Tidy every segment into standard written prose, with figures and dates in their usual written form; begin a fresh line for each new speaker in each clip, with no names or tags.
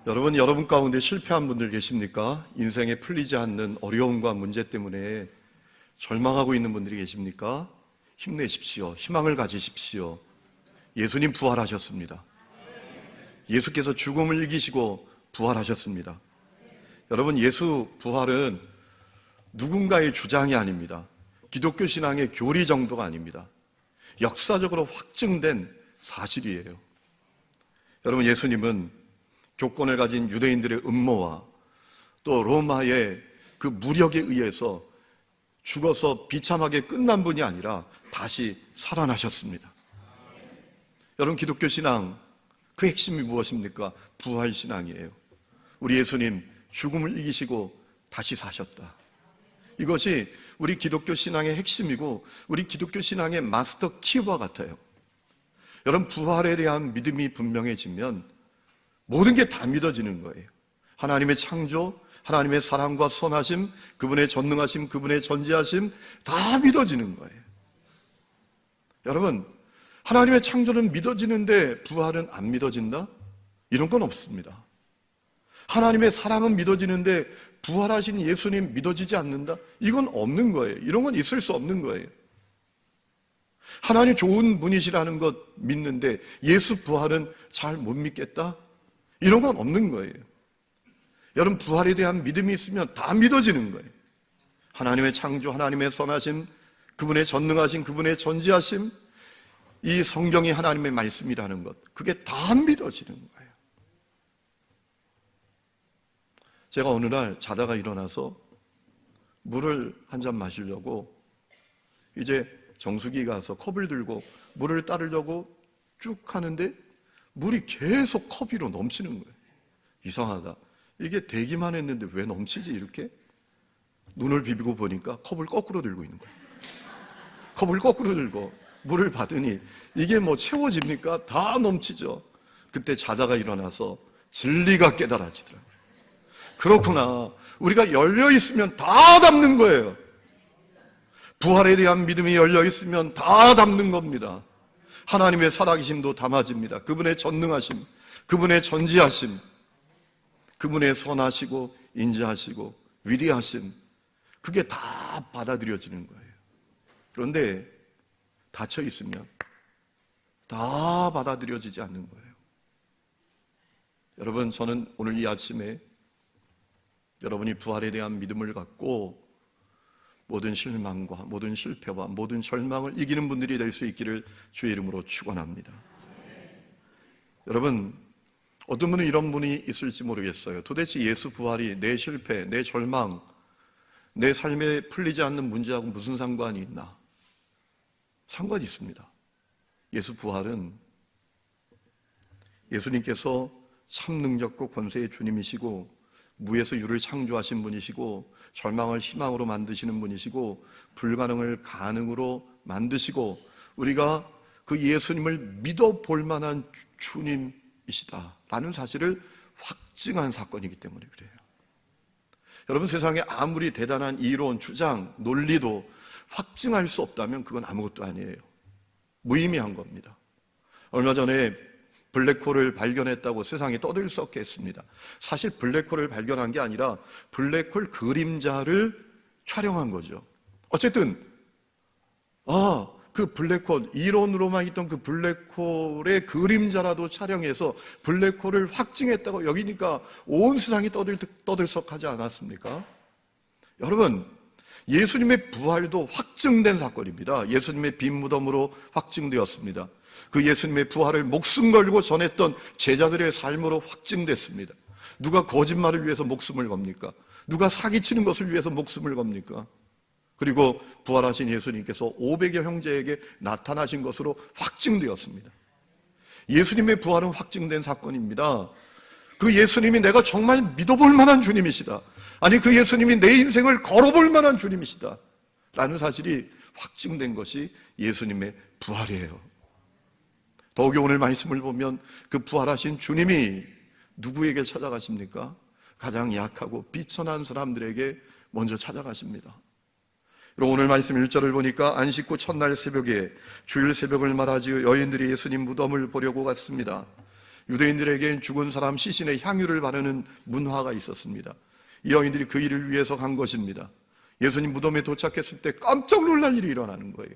여러분 가운데 실패한 분들 계십니까? 인생에 풀리지 않는 어려움과 문제 때문에 절망하고 있는 분들이 계십니까? 힘내십시오. 희망을 가지십시오. 예수님 부활하셨습니다. 예수께서 죽음을 이기시고 부활하셨습니다. 여러분, 예수 부활은 누군가의 주장이 아닙니다. 기독교 신앙의 교리 정도가 아닙니다. 역사적으로 확증된 사실이에요. 여러분, 예수님은 교권을 가진 유대인들의 음모와 또 로마의 그 무력에 의해서 죽어서 비참하게 끝난 분이 아니라 다시 살아나셨습니다. 여러분, 기독교 신앙 그 핵심이 무엇입니까? 부활신앙이에요. 우리 예수님 죽음을 이기시고 다시 사셨다. 이것이 우리 기독교 신앙의 핵심이고 우리 기독교 신앙의 마스터 키와 같아요. 여러분, 부활에 대한 믿음이 분명해지면 모든 게 다 믿어지는 거예요. 하나님의 창조, 하나님의 사랑과 선하심, 그분의 전능하심, 그분의 전지하심 다 믿어지는 거예요. 여러분, 하나님의 창조는 믿어지는데 부활은 안 믿어진다? 이런 건 없습니다. 하나님의 사랑은 믿어지는데 부활하신 예수님 믿어지지 않는다? 이건 없는 거예요. 이런 건 있을 수 없는 거예요. 하나님 좋은 분이시라는 것 믿는데 예수 부활은 잘 못 믿겠다? 이런 건 없는 거예요. 여러분, 부활에 대한 믿음이 있으면 다 믿어지는 거예요. 하나님의 창조, 하나님의 선하심, 그분의 전능하심, 그분의 전지하심, 이 성경이 하나님의 말씀이라는 것, 그게 다 믿어지는 거예요. 제가 어느 날 자다가 일어나서 물을 한 잔 마시려고 이제 정수기 가서 컵을 들고 물을 따르려고 쭉 하는데 물이 계속 컵 위로 넘치는 거예요. 이상하다. 이게 되기만 했는데 왜 넘치지 이렇게? 눈을 비비고 보니까 컵을 거꾸로 들고 있는 거예요. 컵을 거꾸로 들고 물을 받으니 이게 뭐 채워집니까? 다 넘치죠. 그때 자다가 일어나서 진리가 깨달아지더라고요. 그렇구나. 우리가 열려 있으면 다 담는 거예요. 부활에 대한 믿음이 열려 있으면 다 담는 겁니다. 하나님의 살아계심도 담아집니다. 그분의 전능하심, 그분의 전지하심, 그분의 선하시고 인자하시고 위대하심, 그게 다 받아들여지는 거예요. 그런데 닫혀 있으면 다 받아들여지지 않는 거예요. 여러분, 저는 오늘 이 아침에 여러분이 부활에 대한 믿음을 갖고 모든 실망과 모든 실패와 모든 절망을 이기는 분들이 될 수 있기를 주의 이름으로 축원합니다. 여러분, 어떤 분은 이런 분이 있을지 모르겠어요. 도대체 예수 부활이 내 실패, 내 절망, 내 삶에 풀리지 않는 문제하고 무슨 상관이 있나? 상관이 있습니다. 예수 부활은 예수님께서 참 능력과 권세의 주님이시고 무에서 유를 창조하신 분이시고 절망을 희망으로 만드시는 분이시고 불가능을 가능으로 만드시고 우리가 그 예수님을 믿어볼 만한 주님이시다라는 사실을 확증한 사건이기 때문에 그래요. 여러분, 세상에 아무리 대단한 이론, 주장, 논리도 확증할 수 없다면 그건 아무것도 아니에요. 무의미한 겁니다. 얼마 전에 블랙홀을 발견했다고 세상이 떠들썩게 했습니다. 사실 블랙홀을 발견한 게 아니라 블랙홀 그림자를 촬영한 거죠. 어쨌든 그 블랙홀, 이론으로만 있던 그 블랙홀의 그림자라도 촬영해서 블랙홀을 확증했다고 여기니까 온 세상이 떠들썩하지 않았습니까? 여러분, 예수님의 부활도 확증된 사건입니다. 예수님의 빈 무덤으로 확증되었습니다. 그 예수님의 부활을 목숨 걸고 전했던 제자들의 삶으로 확증됐습니다. 누가 거짓말을 위해서 목숨을 겁니까? 누가 사기치는 것을 위해서 목숨을 겁니까? 그리고 부활하신 예수님께서 500여 형제에게 나타나신 것으로 확증되었습니다. 예수님의 부활은 확증된 사건입니다. 그 예수님이 내가 정말 믿어볼 만한 주님이시다. 아니, 그 예수님이 내 인생을 걸어볼 만한 주님이시다 라는 사실이 확증된 것이 예수님의 부활이에요. 더욱이 오늘 말씀을 보면 그 부활하신 주님이 누구에게 찾아가십니까? 가장 약하고 비천한 사람들에게 먼저 찾아가십니다. 오늘 말씀 1절을 보니까 안식 후 첫날 새벽에 주일 새벽을 말하지요 여인들이 예수님 무덤을 보려고 갔습니다. 유대인들에겐 죽은 사람 시신에 향유를 바르는 문화가 있었습니다. 이 여인들이 그 일을 위해서 간 것입니다. 예수님 무덤에 도착했을 때 깜짝 놀랄 일이 일어나는 거예요.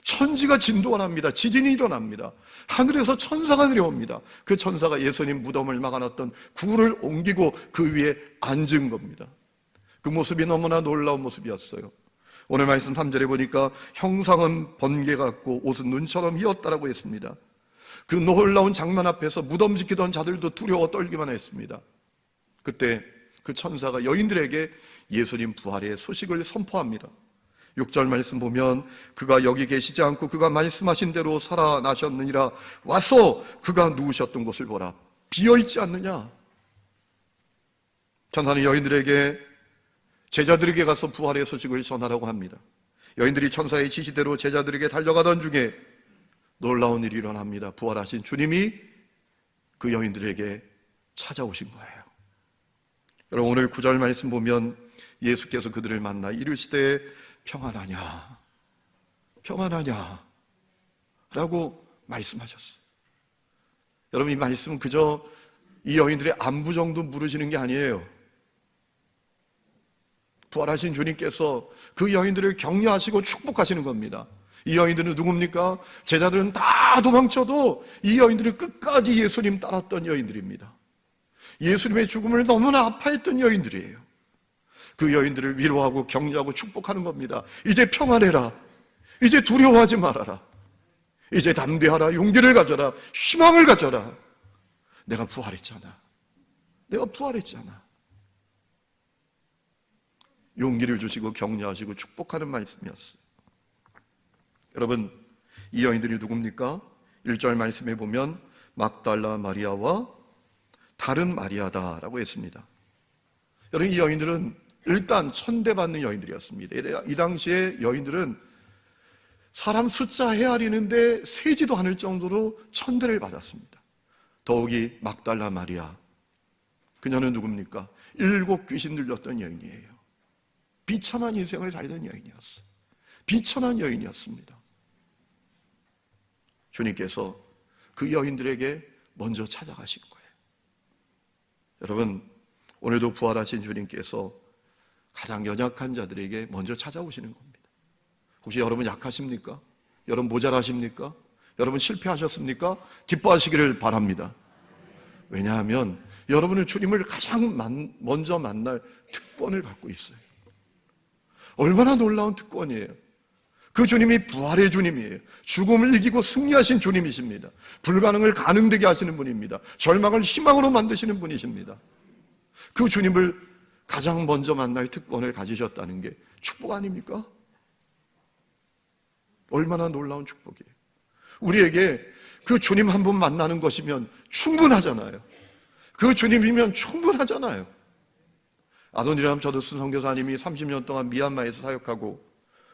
천지가 진동을 합니다. 지진이 일어납니다. 하늘에서 천사가 내려옵니다. 그 천사가 예수님 무덤을 막아놨던 굴을 옮기고 그 위에 앉은 겁니다. 그 모습이 너무나 놀라운 모습이었어요. 오늘 말씀 3절에 보니까 형상은 번개 같고 옷은 눈처럼 휘었다라고 했습니다. 그 놀라운 장면 앞에서 무덤 지키던 자들도 두려워 떨기만 했습니다. 그때 그 천사가 여인들에게 예수님 부활의 소식을 선포합니다. 6절 말씀 보면 그가 여기 계시지 않고 그가 말씀하신 대로 살아나셨느니라. 와서 그가 누우셨던 곳을 보라. 비어있지 않느냐. 천사는 여인들에게 제자들에게 가서 부활의 소식을 전하라고 합니다. 여인들이 천사의 지시대로 제자들에게 달려가던 중에 놀라운 일이 일어납니다. 부활하신 주님이 그 여인들에게 찾아오신 거예요. 여러분, 오늘 9절 말씀 보면 예수께서 그들을 만나 이르시되 평안하냐, 평안하냐 라고 말씀하셨어요. 여러분, 이 말씀은 그저 이 여인들의 안부 정도 물으시는 게 아니에요. 부활하신 주님께서 그 여인들을 격려하시고 축복하시는 겁니다. 이 여인들은 누굽니까? 제자들은 다 도망쳐도 이 여인들은 끝까지 예수님 따랐던 여인들입니다. 예수님의 죽음을 너무나 아파했던 여인들이에요. 그 여인들을 위로하고 격려하고 축복하는 겁니다. 이제 평안해라. 이제 두려워하지 말아라. 이제 담대하라. 용기를 가져라. 희망을 가져라. 내가 부활했잖아. 내가 부활했잖아. 용기를 주시고 격려하시고 축복하는 말씀이었어요. 여러분, 이 여인들이 누굽니까? 1절 말씀에 보면 막달라 마리아와 다른 마리아다라고 했습니다. 여러분, 이 여인들은 일단 천대받는 여인들이었습니다. 이 당시에 여인들은 사람 숫자 헤아리는데 세지도 않을 정도로 천대를 받았습니다. 더욱이 막달라 마리아, 그녀는 누굽니까? 7 귀신 들렸던 여인이에요. 비참한 인생을 살던 여인이었어요. 비천한 여인이었습니다. 주님께서 그 여인들에게 먼저 찾아가신 거예요. 여러분, 오늘도 부활하신 주님께서 가장 연약한 자들에게 먼저 찾아오시는 겁니다. 혹시 여러분 약하십니까? 여러분 모자라십니까? 여러분 실패하셨습니까? 기뻐하시기를 바랍니다. 왜냐하면 여러분은 주님을 가장 먼저 만날 특권을 갖고 있어요. 얼마나 놀라운 특권이에요. 그 주님이 부활의 주님이에요. 죽음을 이기고 승리하신 주님이십니다. 불가능을 가능되게 하시는 분입니다. 절망을 희망으로 만드시는 분이십니다. 그 주님을 가장 먼저 만날 특권을 가지셨다는 게 축복 아닙니까? 얼마나 놀라운 축복이에요. 우리에게 그 주님 한 분 만나는 것이면 충분하잖아요. 그 주님이면 충분하잖아요. 아도니람 저드슨 선교사님이 30년 동안 미얀마에서 사역하고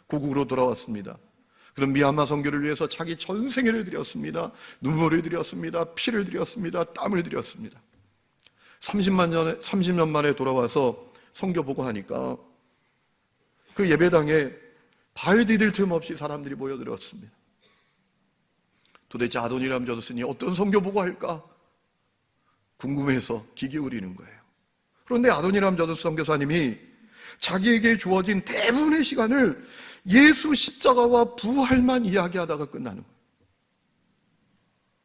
고국으로 돌아왔습니다. 그럼 미얀마 선교를 위해서 자기 전생애를 드렸습니다. 눈물을 드렸습니다. 피를 드렸습니다. 땀을 드렸습니다. 30년 만에 돌아와서 선교 보고 하니까 그 예배당에 발 디딜 틈 없이 사람들이 모여들었습니다. 도대체 아도니람 저드슨이 어떤 선교 보고 할까 궁금해서 귀 기울이는 거예요. 그런데 아도니람 저드슨 선교사님이 자기에게 주어진 대부분의 시간을 예수 십자가와 부활만 이야기하다가 끝나는 거예요.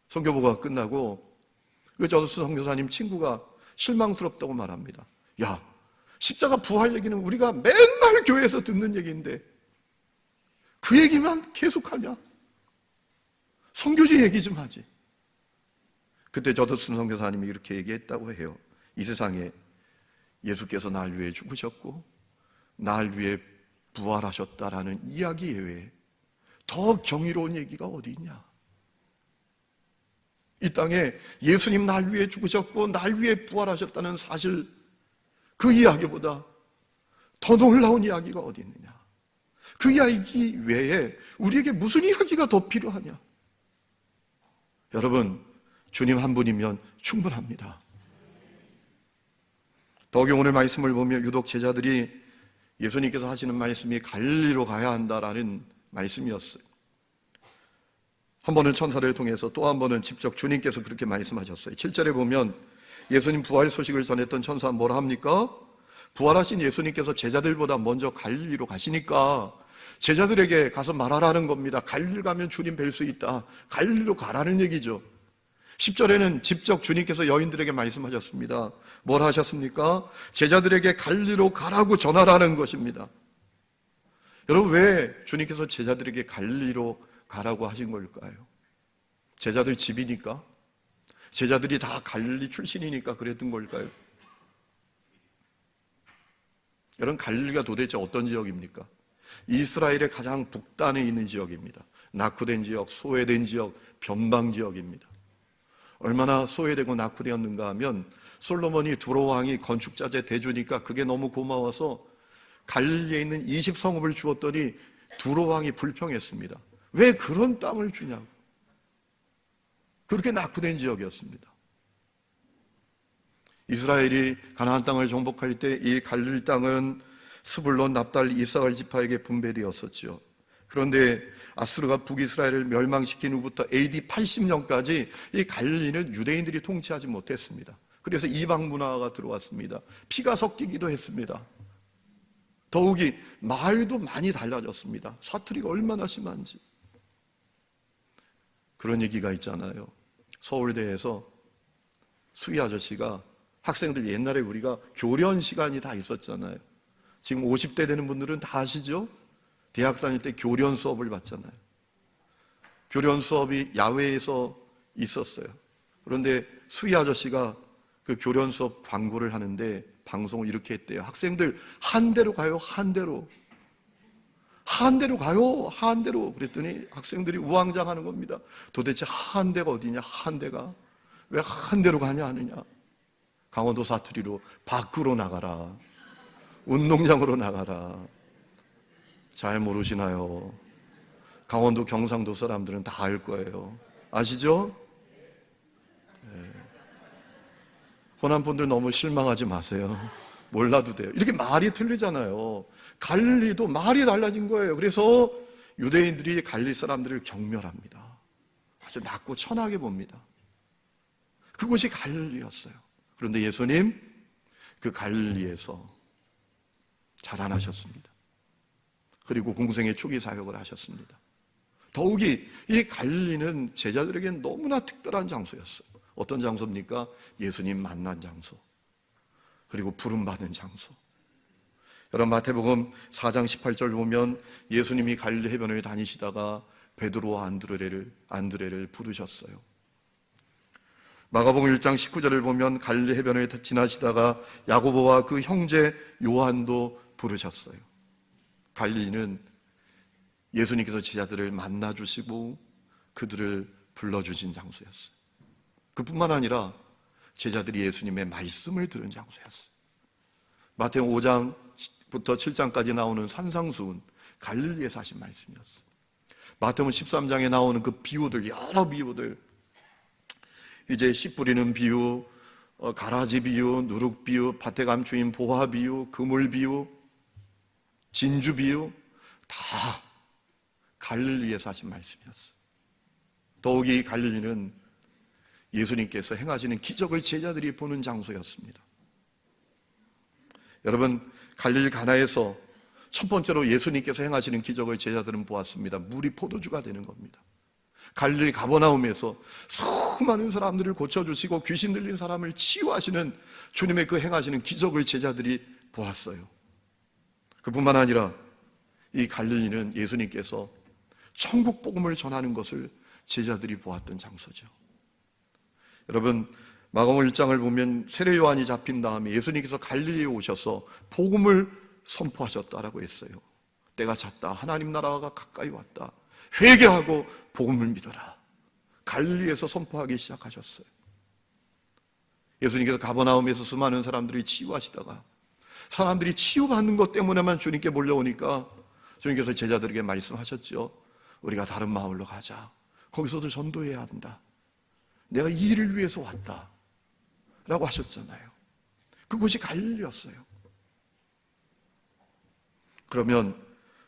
선교보고가 끝나고 그 저드슨 선교사님 친구가 실망스럽다고 말합니다. 야, 십자가 부활 얘기는 우리가 맨날 교회에서 듣는 얘기인데 그 얘기만 계속하냐? 선교지 얘기 좀 하지. 그때 저드슨 선교사님이 이렇게 얘기했다고 해요. 이 세상에 예수께서 날 위해 죽으셨고 날 위해 부활하셨다라는 이야기 외에 더 경이로운 얘기가 어디 있냐? 이 땅에 예수님 날 위해 죽으셨고 날 위해 부활하셨다는 사실, 그 이야기보다 더 놀라운 이야기가 어디 있느냐? 그 이야기 외에 우리에게 무슨 이야기가 더 필요하냐? 여러분, 주님 한 분이면 충분합니다. 더욱이 오늘 말씀을 보면 유독 제자들이 예수님께서 하시는 말씀이 갈릴리로 가야 한다라는 말씀이었어요. 한 번은 천사를 통해서, 또 한 번은 직접 주님께서 그렇게 말씀하셨어요. 7절에 보면 예수님 부활 소식을 전했던 천사 뭐라 합니까? 부활하신 예수님께서 제자들보다 먼저 갈릴리로 가시니까 제자들에게 가서 말하라는 겁니다. 갈릴리 가면 주님 뵐 수 있다. 갈릴리로 가라는 얘기죠. 10절에는 직접 주님께서 여인들에게 말씀하셨습니다. 뭘 하셨습니까? 제자들에게 갈릴리로 가라고 전하라는 것입니다. 여러분, 왜 주님께서 제자들에게 갈릴리로 가라고 하신 걸까요? 제자들 집이니까? 제자들이 다 갈릴리 출신이니까 그랬던 걸까요? 여러분, 갈릴리가 도대체 어떤 지역입니까? 이스라엘의 가장 북단에 있는 지역입니다. 낙후된 지역, 소외된 지역, 변방 지역입니다. 얼마나 소외되고 낙후되었는가 하면 솔로몬이 두로왕이 건축자재 대주니까 그게 너무 고마워서 갈릴리에 있는 20성읍을 주었더니 두로왕이 불평했습니다. 왜 그런 땅을 주냐고. 그렇게 낙후된 지역이었습니다. 이스라엘이 가나안 땅을 정복할 때 이 갈릴리 땅은 스불론, 납달리, 이사갈 지파에게 분배되었었죠. 그런데 아수르가 북이스라엘을 멸망시킨 후부터 AD 80년까지 이 갈릴리는 유대인들이 통치하지 못했습니다. 그래서 이방 문화가 들어왔습니다. 피가 섞이기도 했습니다. 더욱이 말도 많이 달라졌습니다. 사투리가 얼마나 심한지. 그런 얘기가 있잖아요. 서울대에서 수희 아저씨가 학생들, 옛날에 우리가 교련 시간이 다 있었잖아요. 지금 50대 되는 분들은 다 아시죠? 대학 다닐 때 교련 수업을 받잖아요. 교련 수업이 야외에서 있었어요. 그런데 수희 아저씨가 그 교련 수업 광고를 하는데 방송을 이렇게 했대요. 학생들, 한 대로 가요, 한 대로. 한 대로 가요, 한 대로. 그랬더니 학생들이 우왕좌왕하는 겁니다. 도대체 한 대가 어디냐, 한 대가. 왜 한 대로 가냐 하느냐. 강원도 사투리로 밖으로 나가라. 운동장으로 나가라. 잘 모르시나요? 강원도 경상도 사람들은 다 알 거예요. 아시죠? 네. 호남 분들 너무 실망하지 마세요. 몰라도 돼요. 이렇게 말이 틀리잖아요. 갈릴리도 말이 달라진 거예요. 그래서 유대인들이 갈릴리 사람들을 경멸합니다. 아주 낮고 천하게 봅니다. 그곳이 갈릴리였어요. 그런데 예수님 그 갈릴리에서 자라나셨습니다. 그리고 공생의 초기 사역을 하셨습니다. 더욱이 이 갈릴리는 제자들에게는 너무나 특별한 장소였어요. 어떤 장소입니까? 예수님 만난 장소, 그리고 부름받은 장소. 여러분, 마태복음 4장 18절 보면 예수님이 갈릴리 해변을 다니시다가 베드로와 안드레를 부르셨어요. 마가복음 1장 19절을 보면 갈릴리 해변을 지나시다가 야고보와 그 형제 요한도 부르셨어요. 갈릴리는 예수님께서 제자들을 만나주시고 그들을 불러주신 장소였어요. 그뿐만 아니라 제자들이 예수님의 말씀을 들은 장소였어요. 마태복음 5장부터 7장까지 나오는 산상수훈, 갈릴리에서 하신 말씀이었어요. 마태복음 13장에 나오는 그 비유들, 여러 비유들, 이제 씨 뿌리는 비유, 가라지 비유, 누룩 비유, 밭에 감추인 보화 비유, 그물 비유, 진주 비유, 다 갈릴리에서 하신 말씀이었어요. 더욱이 갈릴리는 예수님께서 행하시는 기적을 제자들이 보는 장소였습니다. 여러분, 갈릴리 가나에서 첫 번째로 예수님께서 행하시는 기적을 제자들은 보았습니다. 물이 포도주가 되는 겁니다. 갈릴리 가버나움에서 수많은 사람들을 고쳐주시고 귀신 들린 사람을 치유하시는 주님의 그 행하시는 기적을 제자들이 보았어요. 그뿐만 아니라 이 갈릴리는 예수님께서 천국 복음을 전하는 것을 제자들이 보았던 장소죠. 여러분, 마가복음 1장을 보면 세례 요한이 잡힌 다음에 예수님께서 갈릴리에 오셔서 복음을 선포하셨다라고 했어요. 때가 찼다. 하나님 나라가 가까이 왔다. 회개하고 복음을 믿어라. 갈릴리에서 선포하기 시작하셨어요. 예수님께서 가버나움에서 수많은 사람들이 치유하시다가 사람들이 치유받는 것 때문에만 주님께 몰려오니까 주님께서 제자들에게 말씀하셨죠. 우리가 다른 마을로 가자. 거기서도 전도해야 한다. 내가 이 일을 위해서 왔다 라고 하셨잖아요. 그곳이 갈릴리였어요. 그러면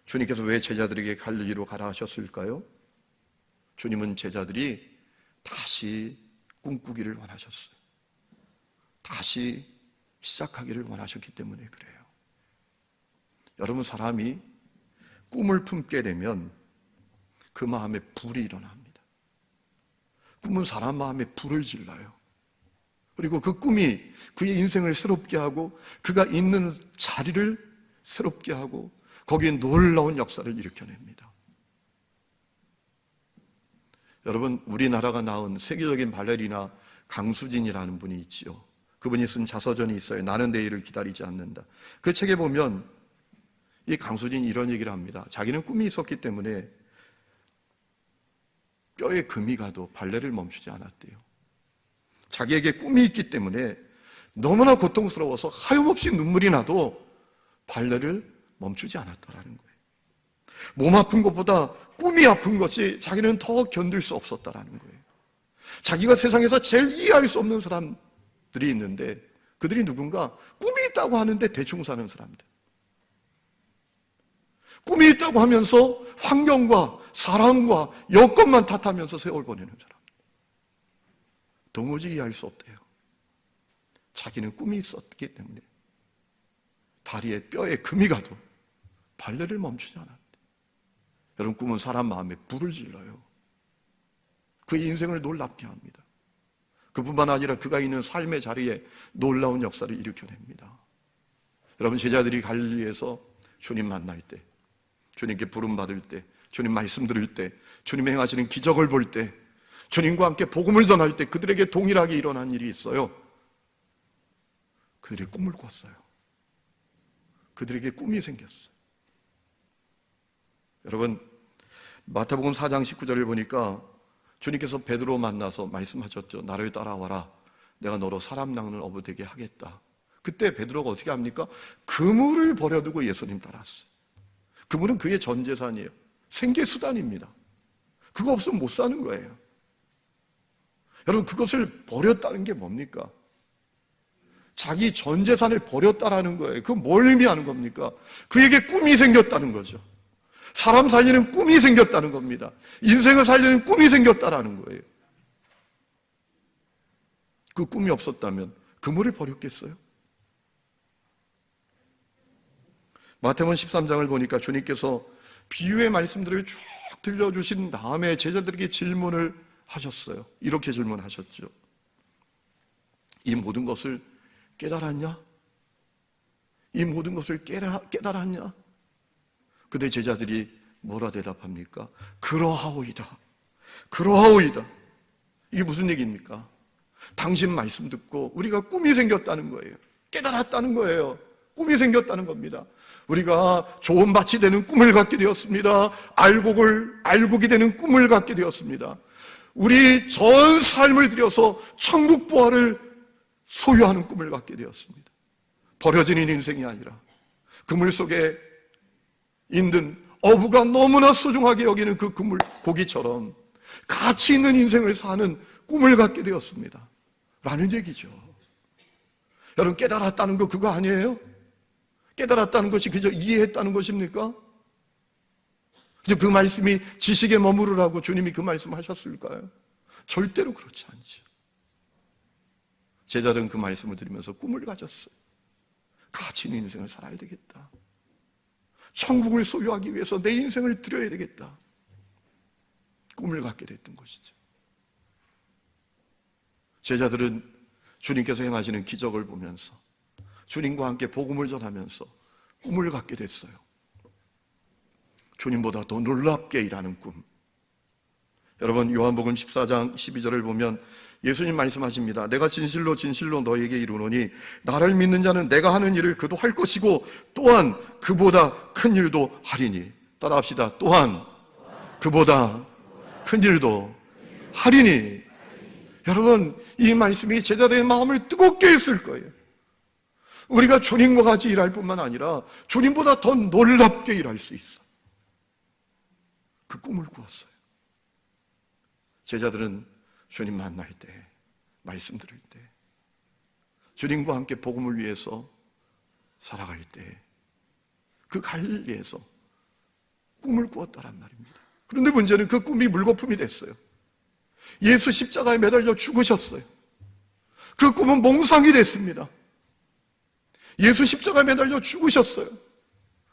주님께서 왜 제자들에게 갈릴리로 가라 하셨을까요? 주님은 제자들이 다시 꿈꾸기를 원하셨어요. 다시 시작하기를 원하셨기 때문에 그래요. 여러분, 사람이 꿈을 품게 되면 그 마음에 불이 일어납니다. 꿈은 사람 마음에 불을 질러요. 그리고 그 꿈이 그의 인생을 새롭게 하고 그가 있는 자리를 새롭게 하고 거기에 놀라운 역사를 일으켜냅니다. 여러분, 우리나라가 낳은 세계적인 발레리나 강수진이라는 분이 있지요. 그분이 쓴 자서전이 있어요. 나는 내일을 기다리지 않는다. 그 책에 보면 이 강수진이 이런 얘기를 합니다. 자기는 꿈이 있었기 때문에 뼈에 금이 가도 발레를 멈추지 않았대요. 자기에게 꿈이 있기 때문에 너무나 고통스러워서 하염없이 눈물이 나도 발레를 멈추지 않았다라는 거예요. 몸 아픈 것보다 꿈이 아픈 것이 자기는 더 견딜 수 없었다라는 거예요. 자기가 세상에서 제일 이해할 수 없는 사람들이 있는데 그들이 누군가 꿈이 있다고 하는데 대충 사는 사람들. 꿈이 있다고 하면서 환경과 사람과 여건만 탓하면서 세월 보내는 사람. 도무지 이해할 수 없대요. 자기는 꿈이 있었기 때문에 다리에 뼈에 금이 가도 발레를 멈추지 않았대. 여러분, 꿈은 사람 마음에 불을 질러요. 그의 인생을 놀랍게 합니다. 그뿐만 아니라 그가 있는 삶의 자리에 놀라운 역사를 일으켜냅니다. 여러분, 제자들이 갈릴리에서 주님 만날 때, 주님께 부름받을 때, 주님 말씀 들을 때, 주님 행하시는 기적을 볼 때, 주님과 함께 복음을 전할 때 그들에게 동일하게 일어난 일이 있어요. 그들이 꿈을 꿨어요. 그들에게 꿈이 생겼어요. 여러분, 마태복음 4장 19절을 보니까 주님께서 베드로 만나서 말씀하셨죠. 나를 따라와라. 내가 너로 사람 낚는 어부 되게 하겠다. 그때 베드로가 어떻게 합니까? 그물을 버려두고 예수님 따랐어요. 그물은 그의 전 재산이에요. 생계수단입니다. 그거 없으면 못 사는 거예요. 여러분, 그것을 버렸다는 게 뭡니까? 자기 전 재산을 버렸다라는 거예요. 그건 뭘 의미하는 겁니까? 그에게 꿈이 생겼다는 거죠. 사람 살리는 꿈이 생겼다는 겁니다. 인생을 살리는 꿈이 생겼다라는 거예요. 그 꿈이 없었다면 그물을 버렸겠어요? 마태복음 13장을 보니까 주님께서 비유의 말씀들을 쭉 들려주신 다음에 제자들에게 질문을 하셨어요. 이렇게 질문하셨죠. 이 모든 것을 깨달았냐? 이 모든 것을 깨달았냐? 그때 제자들이 뭐라 대답합니까? 그러하오이다. 그러하오이다. 이게 무슨 얘기입니까? 당신 말씀 듣고 우리가 꿈이 생겼다는 거예요. 깨달았다는 거예요. 꿈이 생겼다는 겁니다. 우리가 좋은 밭이 되는 꿈을 갖게 되었습니다. 알곡이 되는 꿈을 갖게 되었습니다. 우리 전 삶을 들여서 천국 부활을 소유하는 꿈을 갖게 되었습니다. 버려지는 인생이 아니라 그물 속에 있는 어부가 너무나 소중하게 여기는 그 그물 고기처럼 가치 있는 인생을 사는 꿈을 갖게 되었습니다. 라는 얘기죠. 여러분, 깨달았다는 거 그거 아니에요? 깨달았다는 것이 그저 이해했다는 것입니까? 그 말씀이 지식에 머무르라고 주님이 그 말씀 하셨을까요? 절대로 그렇지 않죠. 제자들은 그 말씀을 들으면서 꿈을 가졌어요. 가치 있는 인생을 살아야 되겠다. 천국을 소유하기 위해서 내 인생을 드려야 되겠다. 꿈을 갖게 됐던 것이죠. 제자들은 주님께서 행하시는 기적을 보면서 주님과 함께 복음을 전하면서 꿈을 갖게 됐어요. 주님보다 더 놀랍게 일하는 꿈. 여러분, 요한복음 14장 12절을 보면 예수님 말씀하십니다. 내가 진실로 진실로 너에게 이르노니 나를 믿는 자는 내가 하는 일을 그도 할 것이고 또한 그보다 큰 일도 하리니. 따라합시다. 또한 그보다 큰 일도 하리니. 여러분, 이 말씀이 제자들의 마음을 뜨겁게 했을 거예요. 우리가 주님과 같이 일할 뿐만 아니라 주님보다 더 놀랍게 일할 수 있어. 그 꿈을 꾸었어요. 제자들은 주님 만날 때, 말씀 들을 때, 주님과 함께 복음을 위해서 살아갈 때, 그 갈릴리에서 꿈을 꾸었다란 말입니다. 그런데 문제는 그 꿈이 물거품이 됐어요. 예수 십자가에 매달려 죽으셨어요. 그 꿈은 몽상이 됐습니다. 예수 십자가에 매달려 죽으셨어요.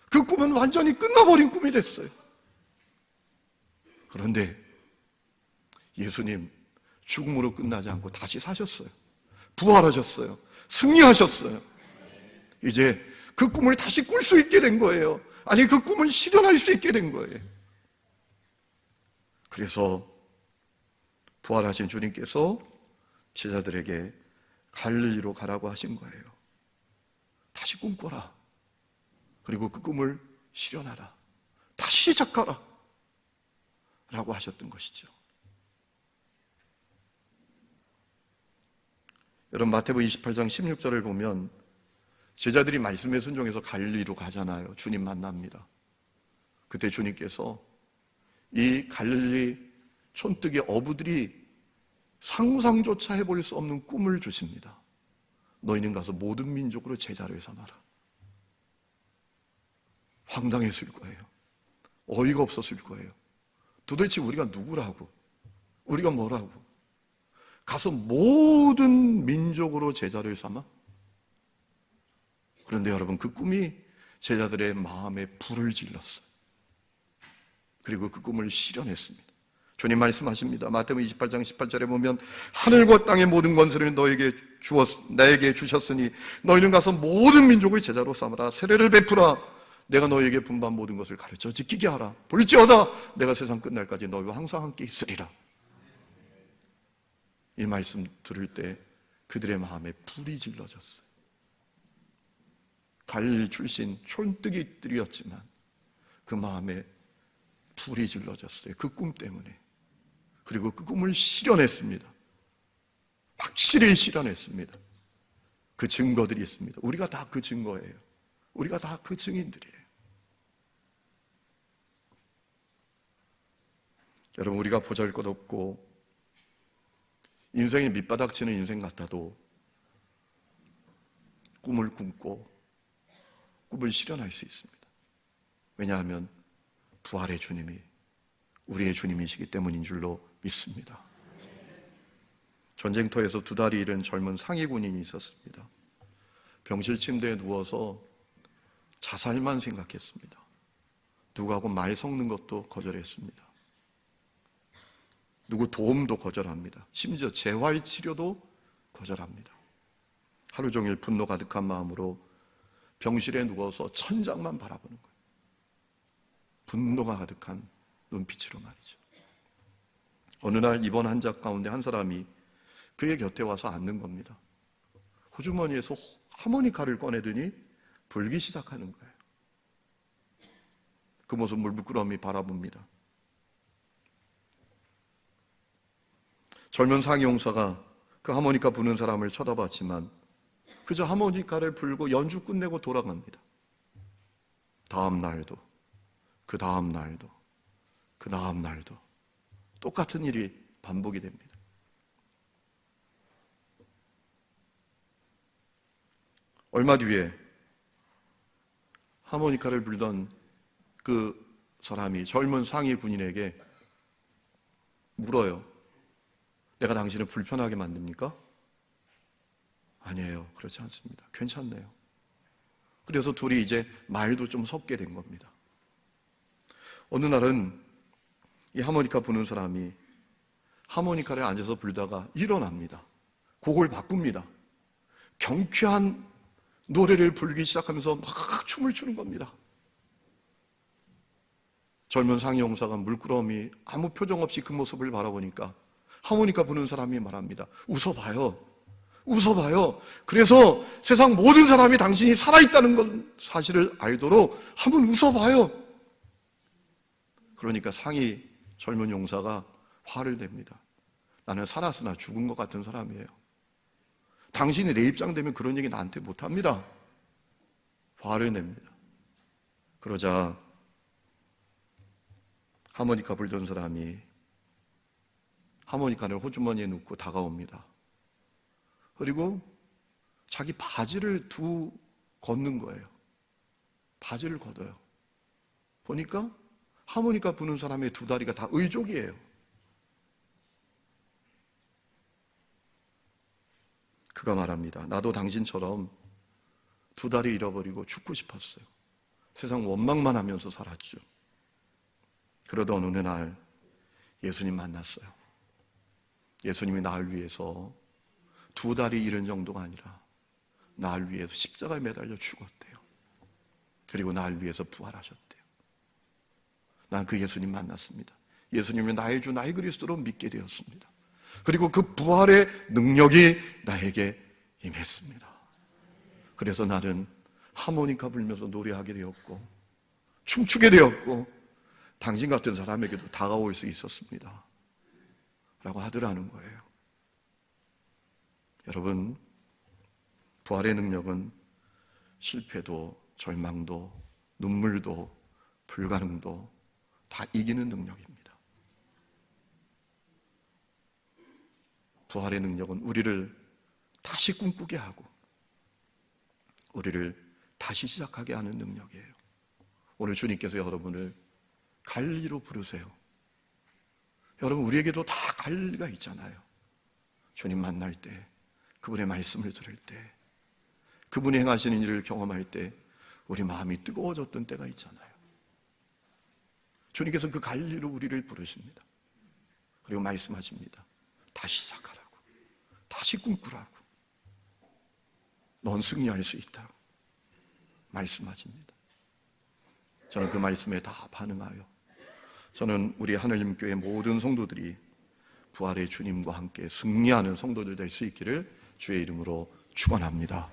그 꿈은 완전히 끝나버린 꿈이 됐어요. 그런데 예수님 죽음으로 끝나지 않고 다시 사셨어요. 부활하셨어요. 승리하셨어요. 이제 그 꿈을 다시 꿀 수 있게 된 거예요. 아니, 그 꿈을 실현할 수 있게 된 거예요. 그래서 부활하신 주님께서 제자들에게 갈릴리로 가라고 하신 거예요. 다시 꿈꿔라. 그리고 그 꿈을 실현하라. 다시 시작하라. 라고 하셨던 것이죠. 여러분, 마태복음 28장 16절을 보면 제자들이 말씀에 순종해서 갈릴리로 가잖아요. 주님 만납니다. 그때 주님께서 이 갈릴리 촌뜨기 어부들이 상상조차 해볼 수 없는 꿈을 주십니다. 너희는 가서 모든 민족으로 제자를 삼아라. 황당했을 거예요. 어이가 없었을 거예요. 도대체 우리가 누구라고? 우리가 뭐라고? 가서 모든 민족으로 제자를 삼아? 그런데 여러분, 그 꿈이 제자들의 마음에 불을 질렀어요. 그리고 그 꿈을 실현했습니다. 주님 말씀하십니다. 마태복음 28장 18절에 보면 하늘과 땅의 모든 권세를 나에게 주셨으니 너희는 가서 모든 민족을 제자로 삼아라. 세례를 베푸라. 내가 너희에게 분반 모든 것을 가르쳐 지키게 하라. 볼지어다 내가 세상 끝날까지 너희와 항상 함께 있으리라. 이 말씀 들을 때 그들의 마음에 불이 질러졌어요. 갈릴리 출신 촌뜨기들이었지만 그 마음에 불이 질러졌어요. 그 꿈 때문에. 그리고 그 꿈을 실현했습니다. 확실히 실현했습니다. 그 증거들이 있습니다. 우리가 다 그 증거예요. 우리가 다 그 증인들이에요. 여러분, 우리가 보잘것없고 인생에 밑바닥치는 인생 같아도 꿈을 꿈고 꿈을 실현할 수 있습니다. 왜냐하면 부활의 주님이 우리의 주님이시기 때문인 줄로 믿습니다. 전쟁터에서 2달이 잃은 젊은 상위 군인이 있었습니다. 병실 침대에 누워서 자살만 생각했습니다. 누구하고 말 섞는 것도 거절했습니다. 누구 도움도 거절합니다. 심지어 재활치료도 거절합니다. 하루 종일 분노 가득한 마음으로 병실에 누워서 천장만 바라보는 거예요. 분노가 가득한 눈빛으로 말이죠. 어느 날 입원 환자 가운데 한 사람이 그의 곁에 와서 앉는 겁니다. 호주머니에서 하모니카를 꺼내더니 불기 시작하는 거예요. 그 모습을 물끄러미 바라봅니다. 젊은 상위 용사가 그 하모니카 부는 사람을 쳐다봤지만 그저 하모니카를 불고 연주 끝내고 돌아갑니다. 다음 날도, 그 다음 날도, 그 다음 날도 똑같은 일이 반복이 됩니다. 얼마 뒤에 하모니카를 불던 그 사람이 젊은 상위 군인에게 물어요. 내가 당신을 불편하게 만듭니까? 아니에요. 그렇지 않습니다. 괜찮네요. 그래서 둘이 이제 말도 좀 섞게 된 겁니다. 어느 날은 이 하모니카 부는 사람이 하모니카를 앉아서 불다가 일어납니다. 곡을 바꿉니다. 경쾌한 노래를 부르기 시작하면서 막 춤을 추는 겁니다. 젊은 상위 용사가 물끄러미 아무 표정 없이 그 모습을 바라보니까 하모니카 부는 사람이 말합니다. 웃어봐요. 웃어봐요. 그래서 세상 모든 사람이 당신이 살아있다는 건 사실을 알도록 한번 웃어봐요. 그러니까 상위 젊은 용사가 화를 냅니다. 나는 살았으나 죽은 것 같은 사람이에요. 당신이 내 입장 되면 그런 얘기 나한테 못합니다. 화를 냅니다. 그러자 하모니카 불던 사람이 하모니카를 호주머니에 넣고 다가옵니다. 그리고 자기 바지를 걷는 거예요. 바지를 걷어요. 보니까 하모니카 부는 사람의 두 다리가 다 의족이에요. 그가 말합니다. 나도 당신처럼 두 다리 잃어버리고 죽고 싶었어요. 세상 원망만 하면서 살았죠. 그러던 어느 날 예수님 만났어요. 예수님이 나를 위해서 두 다리 잃은 정도가 아니라 나를 위해서 십자가에 매달려 죽었대요. 그리고 나를 위해서 부활하셨대요. 난 그 예수님 만났습니다. 예수님이 나의 주, 나의 그리스도로 믿게 되었습니다. 그리고 그 부활의 능력이 나에게 임했습니다. 그래서 나는 하모니카 불면서 노래하게 되었고 춤추게 되었고 당신 같은 사람에게도 다가올 수 있었습니다 라고 하더라는 거예요. 여러분, 부활의 능력은 실패도 절망도 눈물도 불가능도 다 이기는 능력입니다. 부활의 능력은 우리를 다시 꿈꾸게 하고 우리를 다시 시작하게 하는 능력이에요. 오늘 주님께서 여러분을 갈리로 부르세요. 여러분, 우리에게도 다 갈리가 있잖아요. 주님 만날 때, 그분의 말씀을 들을 때, 그분이 행하시는 일을 경험할 때 우리 마음이 뜨거워졌던 때가 있잖아요. 주님께서 그 갈리로 우리를 부르십니다. 그리고 말씀하십니다. 다시 시작하라고, 다시 꿈꾸라고, 넌 승리할 수 있다고 말씀하십니다. 저는 그 말씀에 다 반응하여 저는 우리 하나님교회 모든 성도들이 부활의 주님과 함께 승리하는 성도들 될 수 있기를 주의 이름으로 축원합니다.